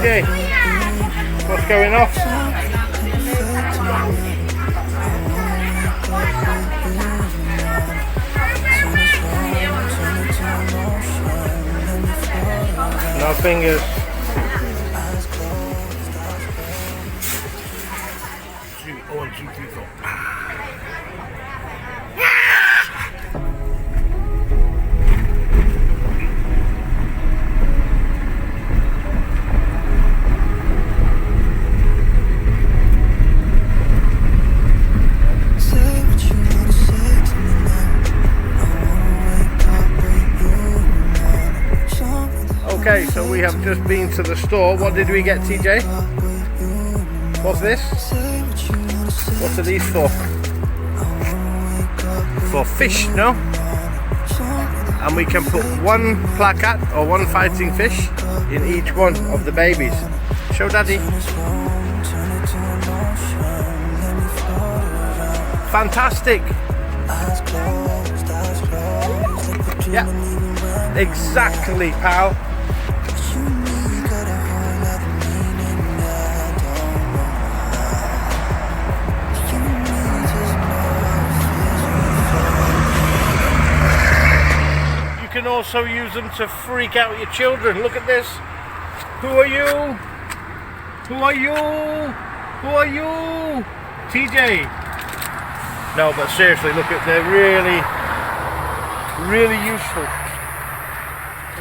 TJ, what's going off? No fingers. One, two, three, four. Okay, so we have just been to the store. What did we get, TJ? What's this? What are these for? For fish, no? And we can put one placard or one fighting fish in each one of the babies. Show Daddy. Fantastic. Yeah, exactly, pal. You can also use them to freak out your children. Look at this. Who are you? Who are you? Who are you? TJ. No, but seriously, look at, they're really useful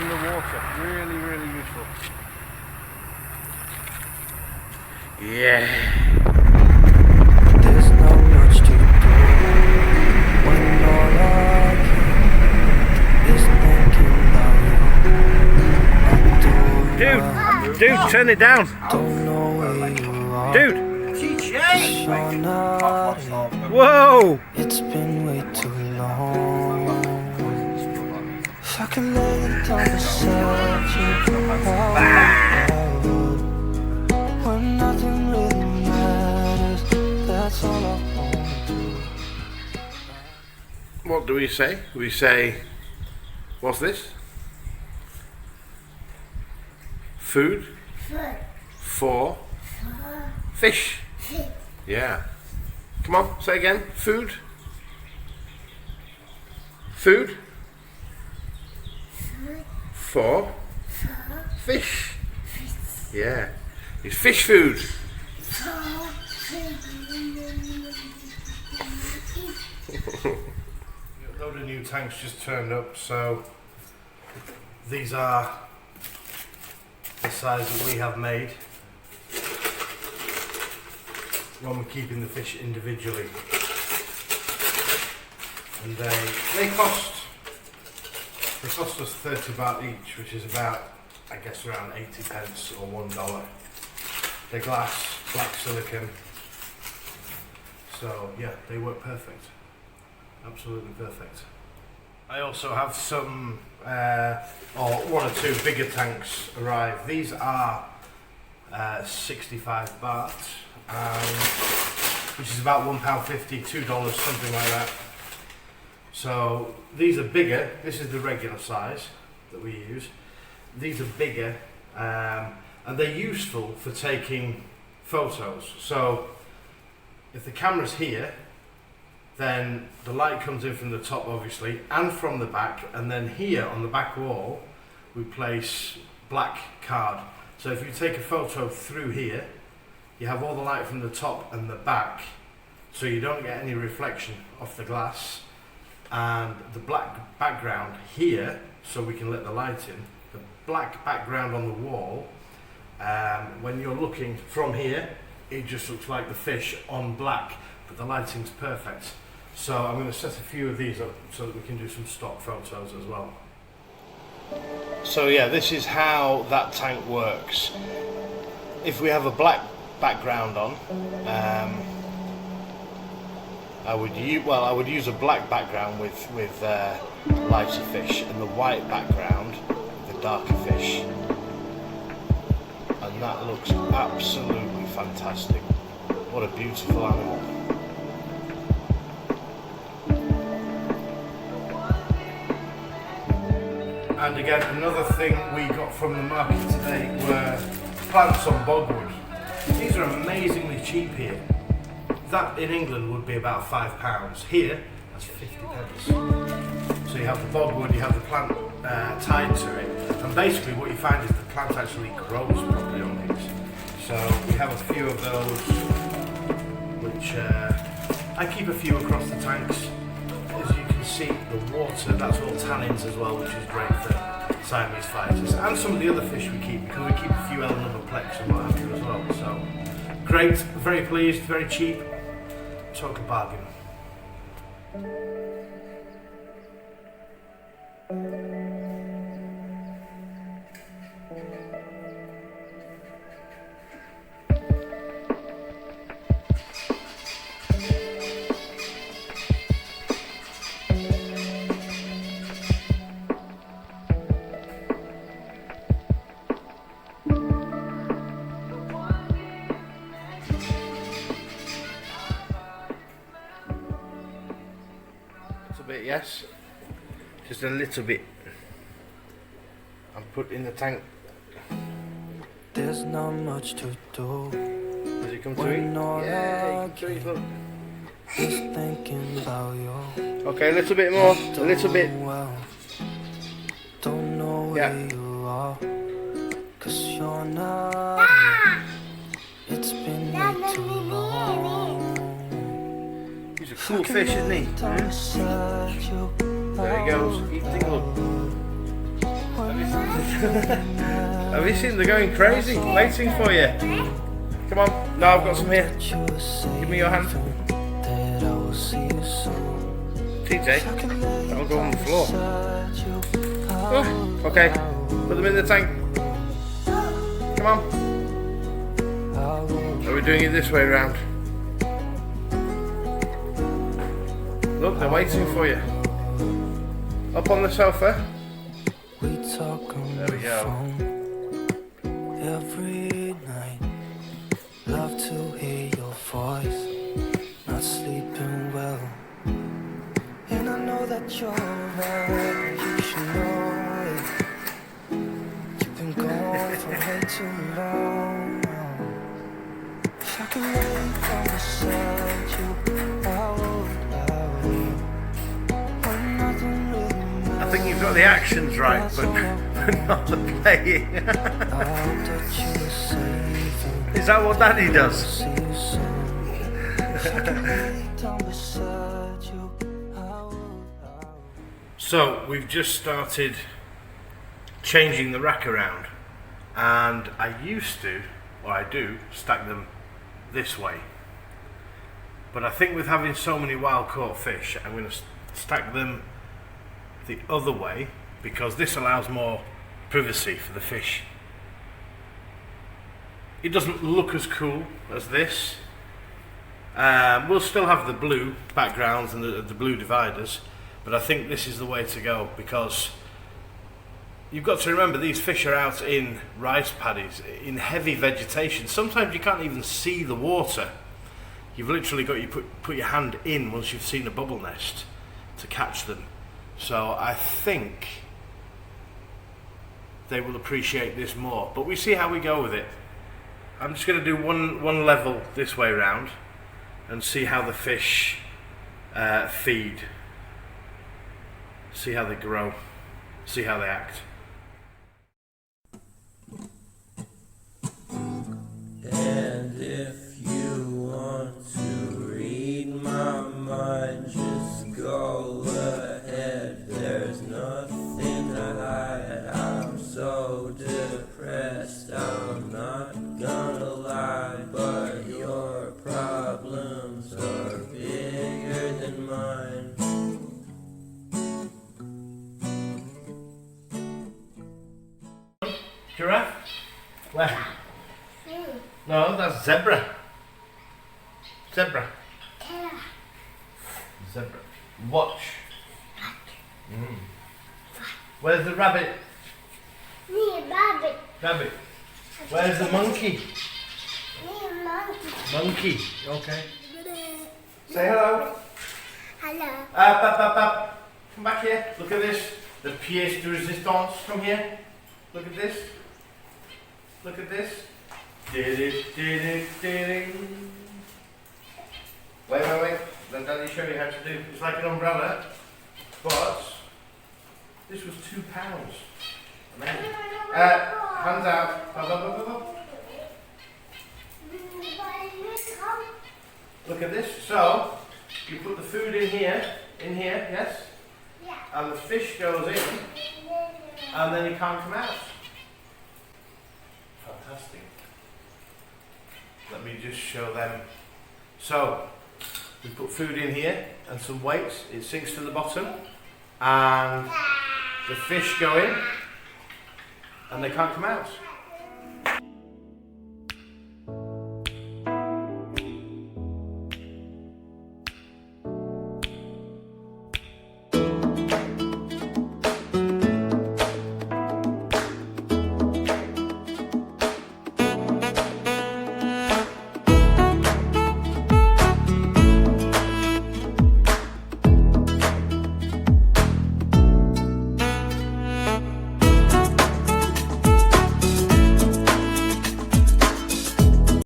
in the water. Really useful. Yeah. There's not much to do when all I can is thinking about you. Dude, turn it down. Don't know where you are. Dude. You're not here. Whoa. It's been way too long. If I can lay it down beside you, when nothing really matters, that's all I wanna do. What do we say? We say, what's this? Food for fish. Yeah. Come on, say again. Food. Food for fish. Yeah. It's fish food. A load of new tanks just turned up, so these are the size that we have made when we're keeping the fish individually. And they cost us 30 baht each, which is about, I guess, around 80 pence or $1. They're glass, black silicone, so yeah, they work perfect, absolutely perfect. I also have some, or one or two bigger tanks arrive. These are 65 baht, which is about £1.50, $2, something like that. So these are bigger. This is the regular size that we use. These are bigger, and they're useful for taking photos. So if the camera's here, then the light comes in from the top, obviously, and from the back, and then here on the back wall we place black card. So if you take a photo through here, you have all the light from the top and the back, so you don't get any reflection off the glass, and the black background here, so we can let the light in. The black background on the wall, when you're looking from here, it just looks like the fish on black, but the lighting's perfect. So I'm going to set a few of these up so that we can do some stock photos as well. So yeah, this is how that tank works. If we have a black background on, I would use a black background with lighter fish, and the white background with the darker fish, and that looks absolutely fantastic. What a beautiful animal. And again, another thing we got from the market today were plants on bogwood. These are amazingly cheap here. That in England would be about £5. Here, that's 50p. So you have the bogwood, you have the plant tied to it, and basically what you find is the plant actually grows properly on these. So we have a few of those, which I keep a few across the tanks. As you can see, the water, that's all tannins as well, which is great for Siamese fighters, and some of the other fish we keep, because we keep a few L-numberplex and what have you as well. So great, very pleased, very cheap, total bargain. Bit, yes, just a little bit. I'm put in the tank. There's not much to do. Does it come to eat? Yeah, you can eat, look. Just thinking about you. Okay, a little bit more, a little bit. Well, don't know where you are, 'cause you're not here. It's been way too long. He's a cool fish, isn't he? There he goes, eating up. Have you seen them going crazy, waiting for you? Come on, no, I've got some here. Give me your hand. TJ, that'll go on the floor. Oh, okay, put them in the tank. Come on. Are we doing it this way around? Look, they're waiting for you. Up on the sofa. There we go. Every night, love to hear your voice. Not sleeping well, and I know that you're right. You should know it. You've been gone for way too long. If I can lay down beside you, I would. I think you've got the actions right, but not the playing. Is that what Daddy does? So we've just started changing the rack around, and I used to, or I do, stack them this way. But I think with having so many wild caught fish, I'm going to stack them the other way, because this allows more privacy for the fish. It doesn't look as cool as this. We'll still have the blue backgrounds and the blue dividers, but I think this is the way to go, because you've got to remember these fish are out in rice paddies, in heavy vegetation. Sometimes you can't even see the water. You've literally got to put your hand in once you've seen a bubble nest to catch them. So I think they will appreciate this more, but we see how we go with it. I'm just going to do one level this way round and see how the fish feed, see how they grow, see how they act. And if you want to read my mind, just go ahead. There's nothing to hide. I'm so depressed, I'm not gonna lie, but your problems are bigger than mine. Giraffe? Where? No, that's zebra. Zebra. Zebra. Watch. Where's the rabbit? Rabbit. Rabbit. Where's the monkey? Monkey. Monkey. Okay. Say hello. Hello. Up. Come back here. Look at this. The pièce de résistance. Come here. Look at this. Look at this. Wait. Let Daddy show you how to do. It's like an umbrella, but this was £2. Amazing. Hands out. Up. Look at this. So you put the food in here, yes, Yeah. and the fish goes in, and then you can't come out. Fantastic. Let me just show them. So we put food in here and some weights. It sinks to the bottom, and the fish go in, and they can't come out.